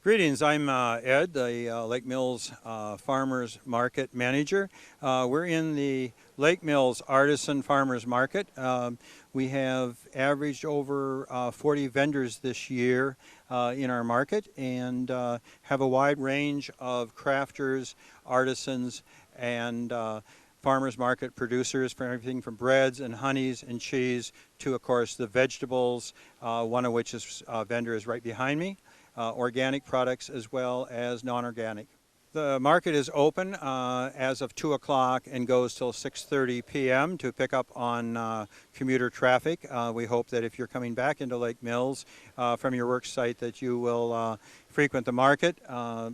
Greetings, I'm Ed, the Lake Mills Farmers Market Manager. We're in the Lake Mills Artisan Farmers Market. We have averaged over 40 vendors this year in our market and have a wide range of crafters, artisans, and farmers market producers for everything from breads and honeys and cheese to, of course, the vegetables, one of which is vendor is right behind me. Organic products as well as non-organic. The market is open as of 2 o'clock and goes till 6:30 p.m. to pick up on commuter traffic. We hope that if you're coming back into Lake Mills from your work site that you will frequent the market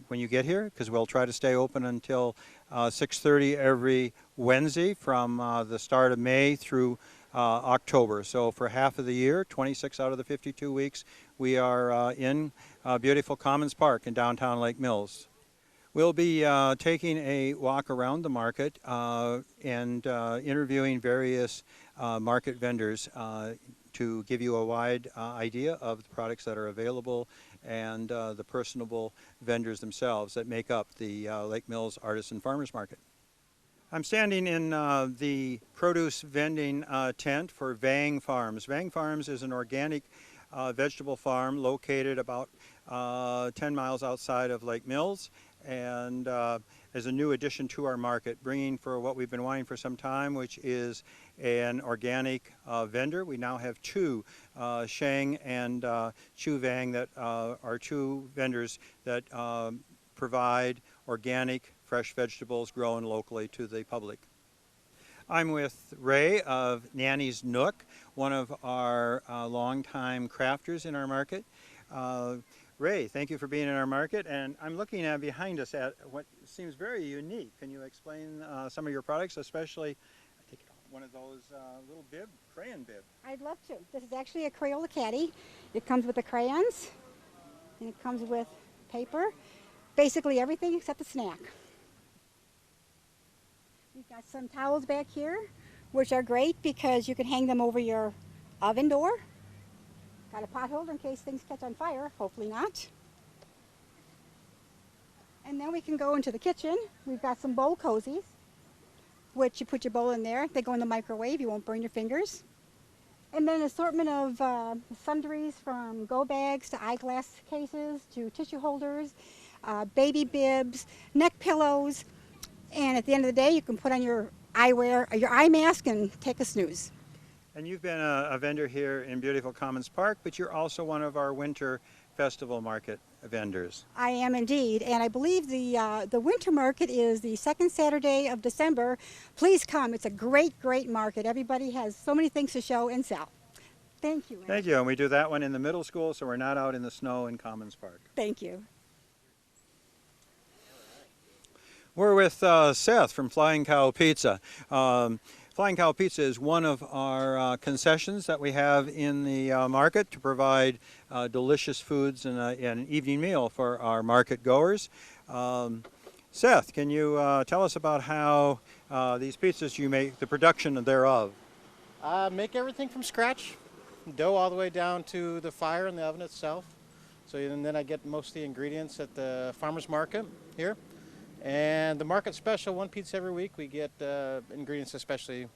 when you get here, because we'll try to stay open until 6:30 every Wednesday from the start of May through October. So for half of the year, 26 out of the 52 weeks, we are in beautiful Commons Park in downtown Lake Mills. We'll be taking a walk around the market and interviewing various market vendors to give you a wide idea of the products that are available and the personable vendors themselves that make up the Lake Mills Artisan Farmers Market. I'm standing in the produce vending tent for Vang Farms. Vang Farms is an organic vegetable farm located about 10 miles outside of Lake Mills, and is a new addition to our market, bringing for what we've been wanting for some time, which is an organic vendor. We now have two, Sheng and Chu Vang, that are two vendors that provide organic fresh vegetables grown locally to the public. I'm with Ray of Nannies Nook, one of our longtime crafters in our market. Ray, thank you for being in our market, and I'm looking at behind us at what seems very unique. Can you explain some of your products, especially one of those little crayon bib? I'd love to. This is actually a Crayola caddy. It comes with the crayons, and it comes with paper, basically everything except the snack. We've got some towels back here, which are great because you can hang them over your oven door. Got a pot holder in case things catch on fire, hopefully not. And then we can go into the kitchen. We've got some bowl cozies, which you put your bowl in there. They go in the microwave, you won't burn your fingers. And then an assortment of sundries from go bags to eyeglass cases to tissue holders, baby bibs, neck pillows. And at the end of the day, you can put on your eyewear, your eye mask, and take a snooze. And you've been a vendor here in beautiful Commons Park, but you're also one of our winter festival market vendors. I am indeed, and I believe the winter market is the second Saturday of December. Please come. It's a great, great market. Everybody has so many things to show and sell. Thank you. Thank you, and we do that one in the middle school, so we're not out in the snow in Commons Park. Thank you. We're with Seth from Flying Cow Pizza. Flying Cow Pizza is one of our concessions that we have in the market to provide delicious foods and an evening meal for our market goers. Seth, can you tell us about how these pizzas you make, the production thereof? Make everything from scratch, dough all the way down to the fire in the oven itself. So and then I get most of the ingredients at the farmer's market here. And the market special, one pizza every week, we get ingredients especially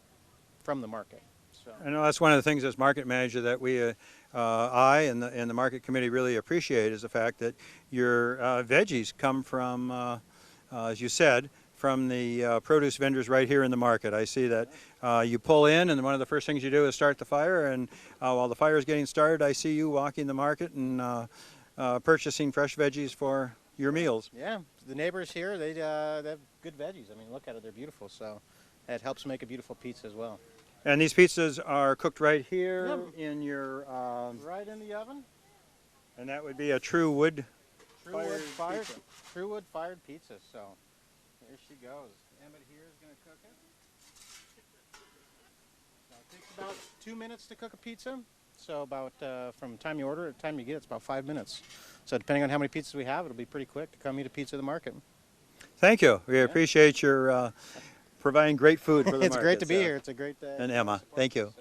from the market. So. I know that's one of the things as market manager that I and the market committee really appreciate is the fact that your veggies come from, as you said, from the produce vendors right here in the market. I see that you pull in, and one of the first things you do is start the fire. And while the fire is getting started, I see you walking the market and purchasing fresh veggies for your meals. Yeah, the neighbors here, they have good veggies. I mean, look at it, they're beautiful. So it helps make a beautiful pizza as well. And these pizzas are cooked right here Yep. in your... right in the oven. and that would be a true wood Fired pizza. True wood fired pizza. So here she goes. Emmett here is going to cook it. So it takes about 2 minutes to cook a pizza. So about from the time you order it to the time you get it, it's about 5 minutes. So depending on how many pizzas we have, it'll be pretty quick to come eat a pizza at the market. Thank you. We appreciate your providing great food for the It's market. great to be here. It's a great day. And Emma, thank you.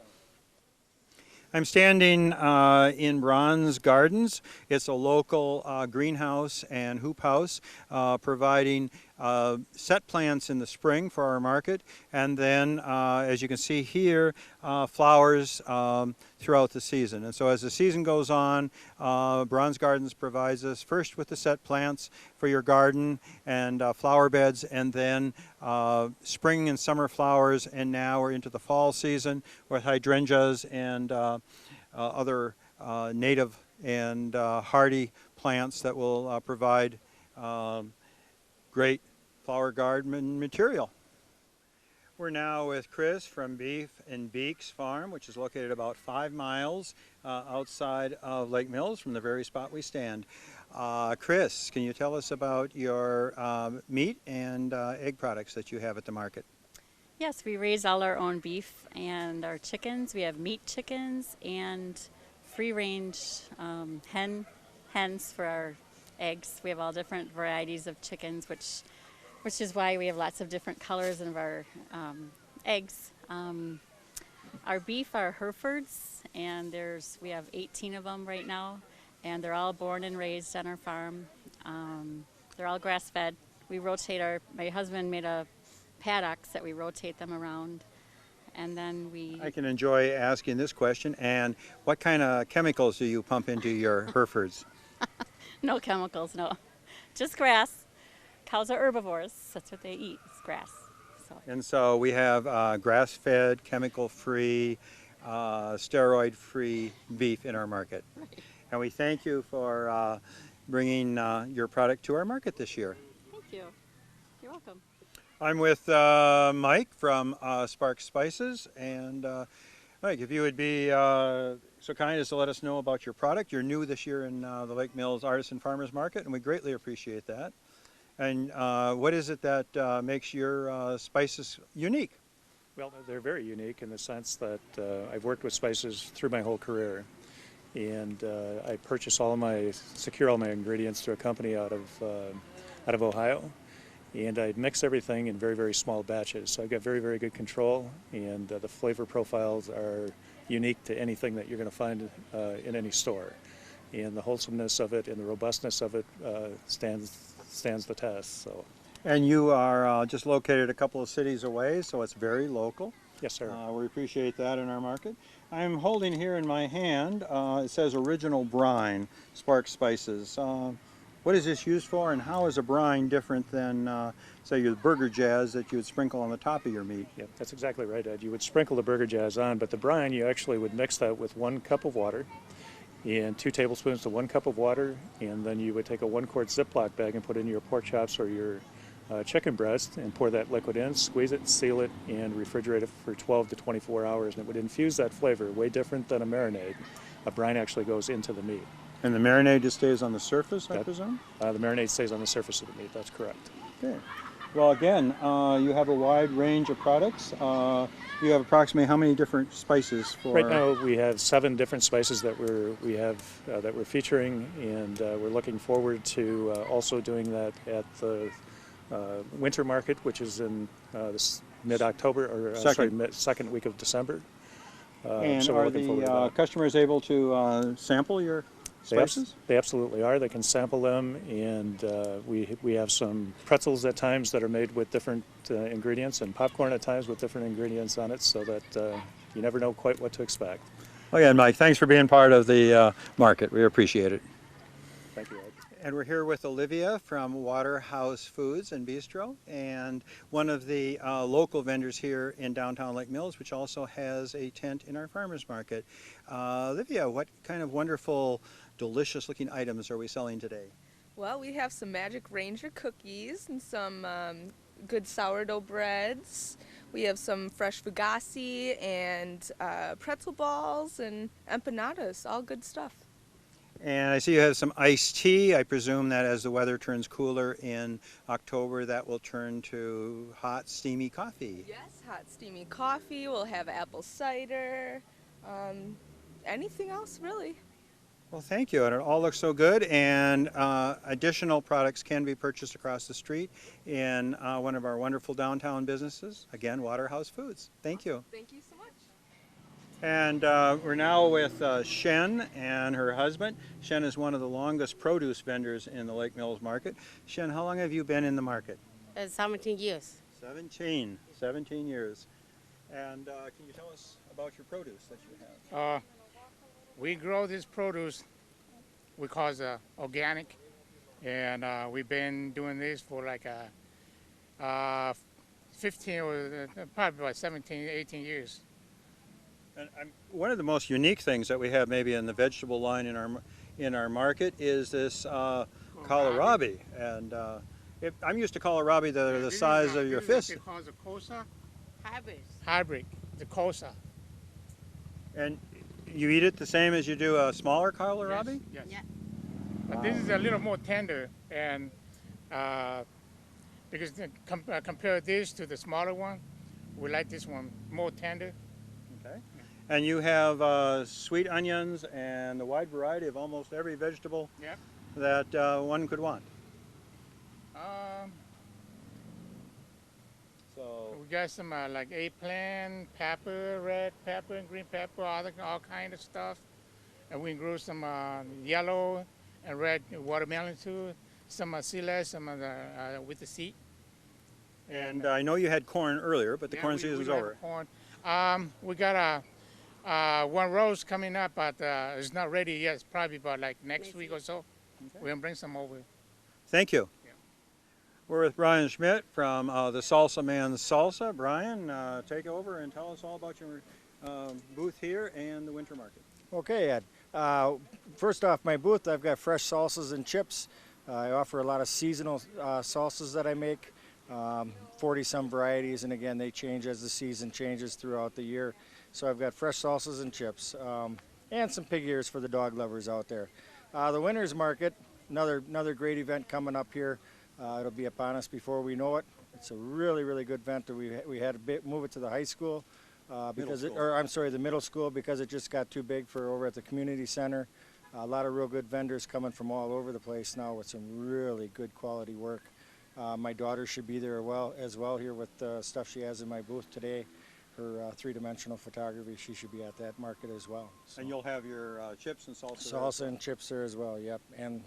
I'm standing in Bronze Gardens. It's a local greenhouse and hoop house providing set plants in the spring for our market, and then as you can see here, flowers throughout the season. And so as the season goes on, Bronze Gardens provides us first with the set plants for your garden and flower beds, and then spring and summer flowers, and now we're into the fall season with hydrangeas and other native and hardy plants that will provide great flower garden material. We're now with Chris from Beef and Beaks Farm, which is located about 5 miles outside of Lake Mills from the very spot we stand. Chris, can you tell us about your meat and egg products that you have at the market? Yes, we raise all our own beef and our chickens. We have meat chickens and free-range hens for our eggs. We have all different varieties of chickens, which is why we have lots of different colors of our eggs. Our beef are Herefords, and we have 18 of them right now, and they're all born and raised on our farm. They're all grass-fed. We rotate my husband made a paddocks that we rotate them around, and then I can enjoy asking this question. And what kind of chemicals do you pump into your Herefords? No chemicals, no, just grass. Cows are herbivores. That's what they eat. It's grass. And so we have grass-fed, chemical-free, steroid-free beef in our market. Right. And we thank you for bringing your product to our market this year. Thank you. You're welcome. I'm with Mike from Spark Spices, and Mike, if you would be so kind as to let us know about your product. You're new this year in the Lake Mills Artisan Farmers Market, and we greatly appreciate that. And what is it that makes your spices unique? Well, they're very unique in the sense that I've worked with spices through my whole career, and I secure all my ingredients through a company out of Ohio. And I mix everything in very, very small batches. So I've got very, very good control, and the flavor profiles are unique to anything that you're going to find in any store. And the wholesomeness of it and the robustness of it stands the test. So. And you are just located a couple of cities away, so it's very local. Yes, sir. We appreciate that in our market. I'm holding here in my hand, it says Original Brine, Spark Spices. What is this used for, and how is a brine different than, say, your burger jazz that you would sprinkle on the top of your meat? Yeah, that's exactly right, Ed. You would sprinkle the burger jazz on, but the brine, you actually would mix that with 1 cup of water and 2 tablespoons to 1 cup of water, and then you would take a 1-quart Ziploc bag and put in your pork chops or your chicken breast and pour that liquid in, squeeze it, seal it, and refrigerate it for 12 to 24 hours, and it would infuse that flavor. Way different than a marinade. A brine actually goes into the meat. And the marinade just stays on the surface, I presume? The marinade stays on the surface of the meat, that's correct. Okay. Well, again, you have a wide range of products. You have approximately how many different spices for... Right now we have 7 different spices that we're featuring, and we're looking forward to also doing that at the winter market, which is in this mid-October, or second week of December. And so we're are looking forward to the that. customers able to sample your spices? They absolutely are. They can sample them, and we have some pretzels at times that are made with different ingredients, and popcorn at times with different ingredients on it, so that you never know quite what to expect. Again, Mike, thanks for being part of the market. We appreciate it. Thank you, Ed. And we're here with Olivia from Waterhouse Foods and Bistro, and one of the local vendors here in downtown Lake Mills, which also has a tent in our farmers market. Olivia, what kind of wonderful, delicious-looking items are we selling today? Well, we have some Magic Ranger cookies and some good sourdough breads. We have some fresh fugazi and pretzel balls and empanadas, all good stuff. And I see you have some iced tea. I presume that as the weather turns cooler in October, that will turn to hot, steamy coffee. Yes, hot steamy coffee. We'll have apple cider. Anything else, really. Well, thank you. And it all looks so good. And additional products can be purchased across the street in one of our wonderful downtown businesses. Again, Waterhouse Foods. Thank you. Thank you so much. And we're now with Shen and her husband. Shen is one of the longest produce vendors in the Lake Mills market. Shen, how long have you been in the market? 17 years. 17 years. And can you tell us about your produce that you have? We grow this produce, we call it organic, and we've been doing this for like 15 or probably about 17, 18 years. And one of the most unique things that we have maybe in the vegetable line in our market is this kohlrabi. And I'm used to kohlrabi that are the size of your fist. It calls a kosa Harvest. hybrid, the kosa. And you eat it the same as you do a smaller kohlrabi? Yes. Yeah. But this is a little more tender, and because compare this to the smaller one, we like this one more tender. Okay. And you have sweet onions and a wide variety of almost every vegetable Yep. that one could want. So We got some like eggplant, pepper, red pepper, and green pepper, all kind of stuff. And we grew some yellow and red watermelon too. Some silas, some with the seed. and I know you had corn earlier, but the Yeah, corn we season's do have over. corn. We got one roast coming up, but it's not ready yet. It's probably about like next week or so. We're gonna bring some over. Thank you. Yeah. We're with Brian Schmidt from the Salsa Man Salsa. Brian, take over and tell us all about your booth here and the winter market. Okay, Ed. First off, my booth, I've got fresh salsas and chips. I offer a lot of seasonal salsas that I make, 40-some varieties, and again, they change as the season changes throughout the year. So I've got fresh salsas and chips, and some pig ears for the dog lovers out there. The winter's market, another great event coming up here. It'll be upon us before we know it. It's a really, really good event. We had to move it to the high school. The middle school, because it just got too big for over at the community center. A lot of real good vendors coming from all over the place now with some really good quality work. My daughter should be there as well here with the stuff she has in my booth today. Her three-dimensional photography, she should be at that market as well. So And you'll have your chips and salsa. salsa and chips there as well, yep. And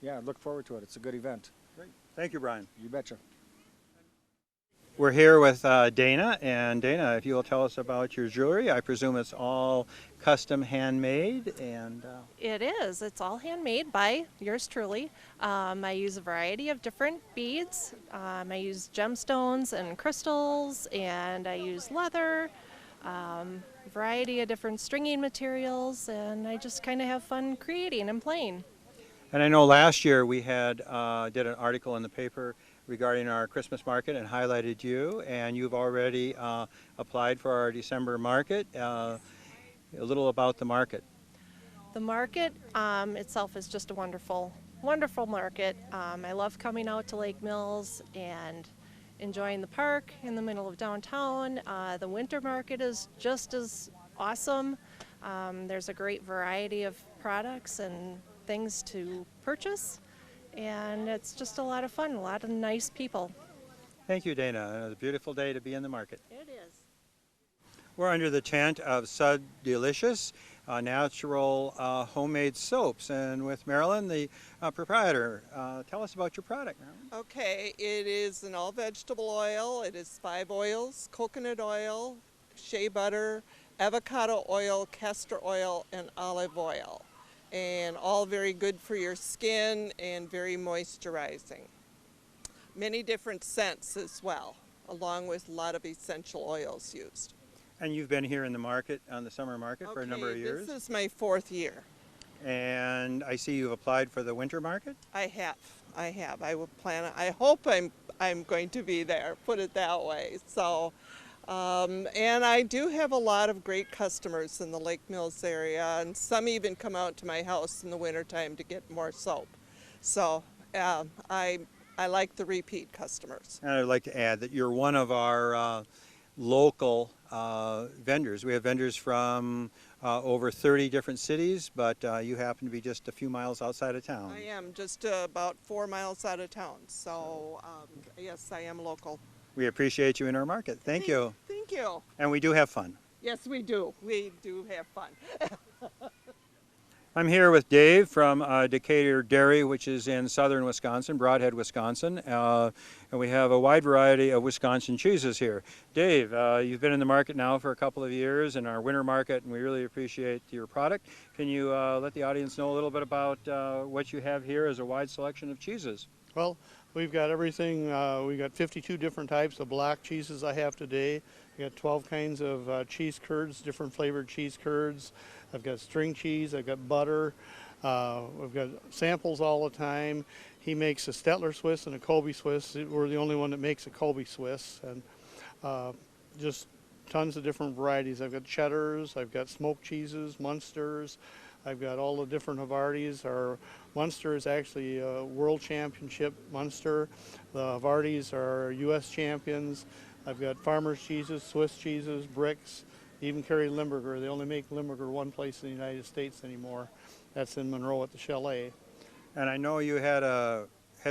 yeah, look forward to it. It's a good event. Great. Thank you, Brian. You betcha. We're here with Dana, and Dana, if you will tell us about your jewelry. I presume it's all custom handmade, and It is. It's all handmade by yours truly. I use a variety of different beads. I use gemstones and crystals, and I use leather, variety of different stringing materials, and I just kind of have fun creating and playing. and I know last year we had did an article in the paper regarding our Christmas market and highlighted you, and you've already applied for our December market. A little about the market. The market itself is just a wonderful, wonderful market. I love coming out to Lake Mills and enjoying the park in the middle of downtown. The winter market is just as awesome. There's a great variety of products and things to purchase, and it's just a lot of fun, a lot of nice people. Thank you, Dana. It's a beautiful day to be in the market. It is. We're under the tent of Sud Delicious, natural homemade soaps, and with Marilyn, the proprietor. Tell us about your product, Marilyn. Okay, it is an all vegetable oil. It is 5 oils: coconut oil, shea butter, avocado oil, castor oil, and olive oil. And all very good for your skin and very moisturizing. Many different scents as well, along with a lot of essential oils used. And you've been here in the market, on the summer market, for a number of years. This is my 4th year. And I see you've applied for the winter market. I have. I will plan. I hope I'm going to be there. Put it that way. So, and I do have a lot of great customers in the Lake Mills area, and some even come out to my house in the wintertime to get more soap. So, I like the repeat customers. And I'd like to add that you're one of our local vendors. We have vendors from over 30 different cities, but you happen to be just a few miles outside of town. I am just about 4 miles out of town. So, yes, I am local. We appreciate you in our market. Thank you. Thank you. And we do have fun. Yes, we do. We do have fun. I'm here with Dave from Decatur Dairy, which is in southern Wisconsin, Broadhead, Wisconsin. And we have a wide variety of Wisconsin cheeses here. Dave, you've been in the market now for a couple of years in our winter market, and we really appreciate your product. Can you let the audience know a little bit about what you have here as a wide selection of cheeses? Well, we've got everything. We've got 52 different types of black cheeses I have today. We got 12 kinds of cheese curds, different flavored cheese curds. I've got string cheese, I've got butter. We've got samples all the time. He makes a Stettler Swiss and a Colby Swiss. We're the only one that makes a Colby Swiss. And just tons of different varieties. I've got cheddars, I've got smoked cheeses, Munsters. I've got all the different Havardis. Our Munster is actually a world championship Munster. The Havardis are U.S. champions. I've got farmers cheeses, Swiss cheeses, bricks, even carry Limburger. They only make Limburger one place in the United States anymore. That's in Monroe at the Chalet. And I know you had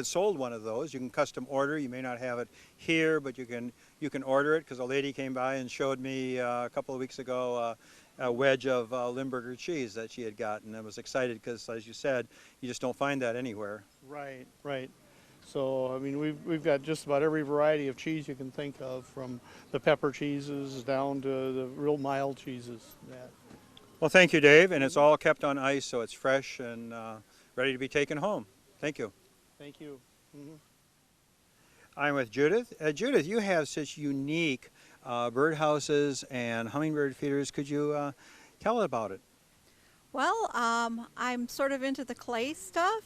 sold one of those. You can custom order. You may not have it here, but you can order it, because a lady came by and showed me a couple of weeks ago a wedge of Limburger cheese that she had gotten. I was excited because, as you said, you just don't find that anywhere. Right, right. So, I mean, we've got just about every variety of cheese you can think of, from the pepper cheeses down to the real mild cheeses. Yeah. Well, thank you, Dave. And it's all kept on ice, so it's fresh and ready to be taken home. Thank you. Thank you. Mm-hmm. I'm with Judith. Judith, you have such unique birdhouses and hummingbird feeders. Could you tell about it? Well, I'm sort of into the clay stuff.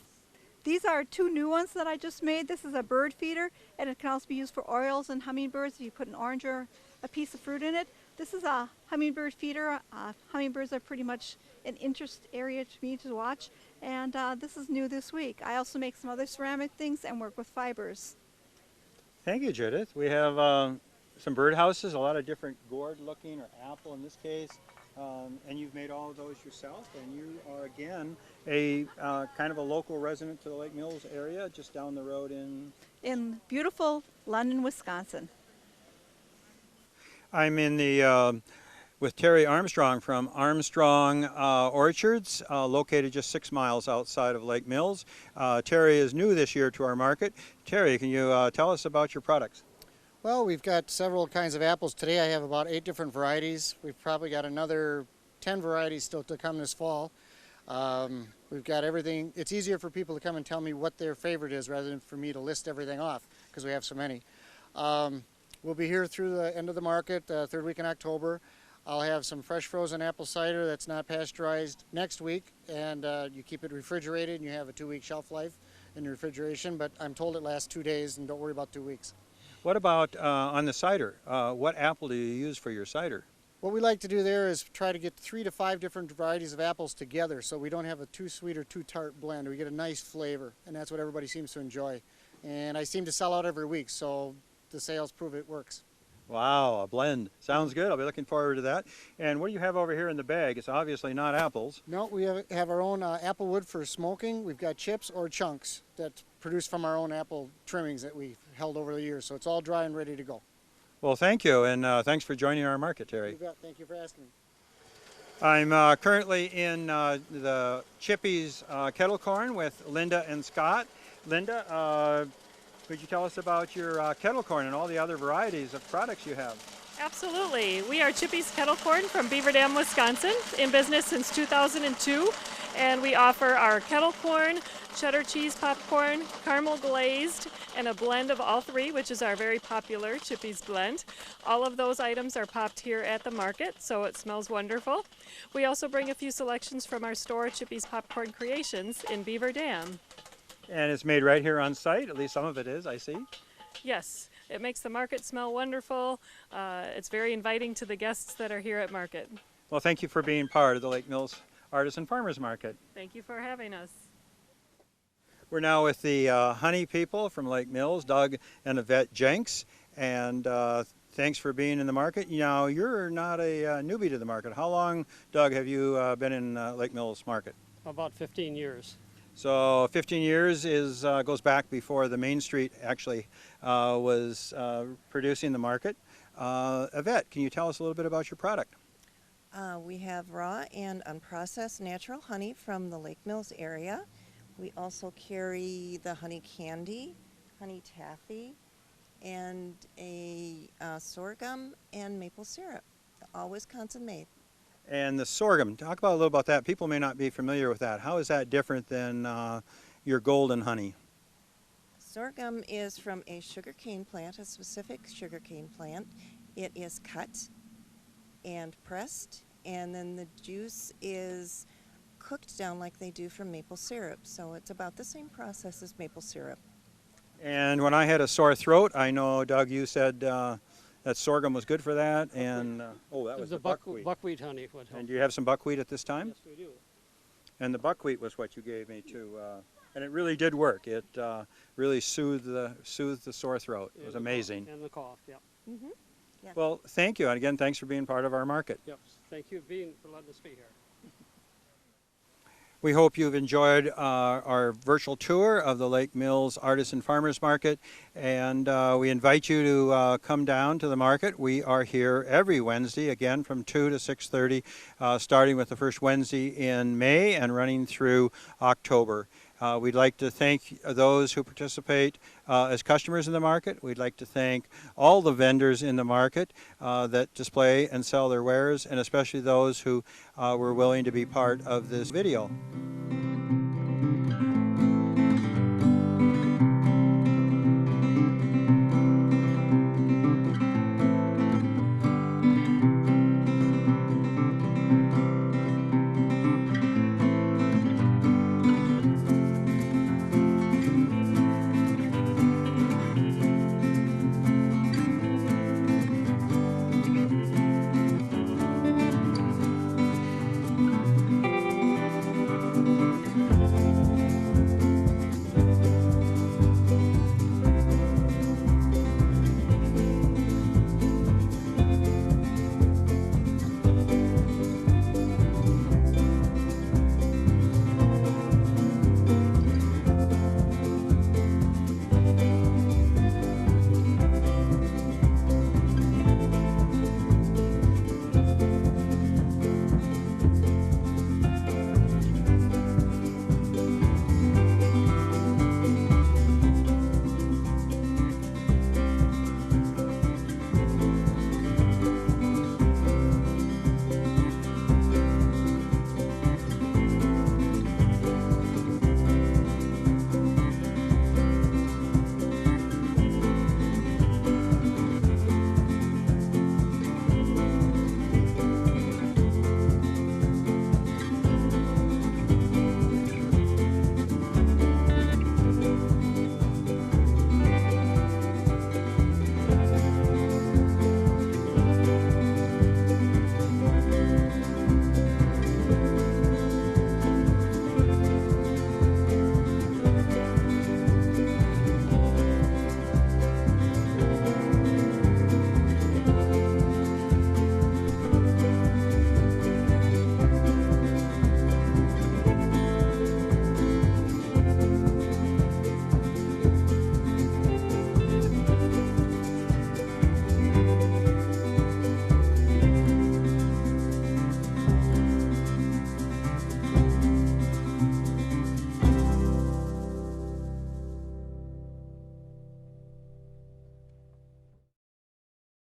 These are 2 new ones that I just made. This is a bird feeder, and it can also be used for orioles and hummingbirds if you put an orange or a piece of fruit in it. This is a hummingbird feeder. Hummingbirds are pretty much an interest area to me to watch, and this is new this week. I also make some other ceramic things and work with fibers. Thank you, Judith. We have some birdhouses, a lot of different gourd looking, or apple in this case. And you've made all of those yourself, and you are, again, a kind of a local resident to the Lake Mills area, just down the road in beautiful London, Wisconsin. I'm in the with Terry Armstrong from Armstrong Orchards, located just 6 miles outside of Lake Mills. Terry is new this year to our market. Terry, can you tell us about your products? Well, we've got several kinds of apples. Today I have about 8 different varieties. We've probably got another 10 varieties still to come this fall. We've got everything. It's easier for people to come and tell me what their favorite is rather than for me to list everything off, because we have so many. We'll be here through the end of the market, 3rd week in October. I'll have some fresh frozen apple cider that's not pasteurized next week, and you keep it refrigerated and you have a 2-week shelf life in your refrigeration, but I'm told it lasts 2 days, and don't worry about 2 weeks. What about on the cider? What apple do you use for your cider? What we like to do there is try to get 3 to 5 different varieties of apples together, so we don't have a too sweet or too tart blend. We get a nice flavor, and that's what everybody seems to enjoy. And I seem to sell out every week, so the sales prove it works. Wow, a blend. Sounds good. I'll be looking forward to that. And what do you have over here in the bag? It's obviously not apples. No, we have our own apple wood for smoking. We've got chips or chunks that's produced from our own apple trimmings that we've held over the years. So it's all dry and ready to go. Well, thank you, and thanks for joining our market, Terry. You bet. Thank you for asking me. I'm currently in the Chippies kettle corn with Linda and Scott. Linda, could you tell us about your kettle corn and all the other varieties of products you have? Absolutely. We are Chippies Kettle Corn from Beaver Dam, Wisconsin, in business since 2002, and we offer our kettle corn, cheddar cheese popcorn, caramel glazed, and a blend of all three, which is our very popular Chippies blend. All of those items are popped here at the market, so it smells wonderful. We also bring a few selections from our store, Chippies Popcorn Creations, in Beaver Dam. And it's made right here on site, at least some of it is, I see. Yes, it makes the market smell wonderful. It's very inviting to the guests that are here at market. Well, thank you for being part of the Lake Mills Artisan Farmers Market. Thank you for having us. We're now with the honey people from Lake Mills, Doug and Yvette Jenks, and thanks for being in the market. Now, you're not a newbie to the market. How long, Doug, have you been in Lake Mills Market? About 15 years. So 15 years is goes back before the Main Street actually was producing the market. Yvette, can you tell us a little bit about your product? We have raw and unprocessed natural honey from the Lake Mills area. We also carry the honey candy, honey taffy, and a sorghum and maple syrup, all Wisconsin made. And the sorghum, talk about a little about that. People may not be familiar with that. How is that different than your golden honey? Sorghum is from a sugarcane plant, a specific sugarcane plant. It is cut and pressed, and then the juice is cooked down like they do from maple syrup. So it's about the same process as maple syrup. And when I had a sore throat, I know, Doug, you said that sorghum was good for that, and oh, that was the buckwheat. Buckwheat honey would help. And do you have some buckwheat at this time? Yes, we do. And the buckwheat was what you gave me too, and it really did work. It really soothed the sore throat. It was amazing. And the cough, yep. Mm-hmm. Yeah. Well, thank you, and again, thanks for being part of our market. Yep. Thank you for letting us be here. We hope you've enjoyed our virtual tour of the Lake Mills Artisan Farmers Market, and we invite you to come down to the market. We are here every Wednesday, again from 2 to 6:30, starting with the first Wednesday in May and running through October. We'd like to thank those who participate as customers in the market. We'd like to thank all the vendors in the market that display and sell their wares, and especially those who were willing to be part of this video.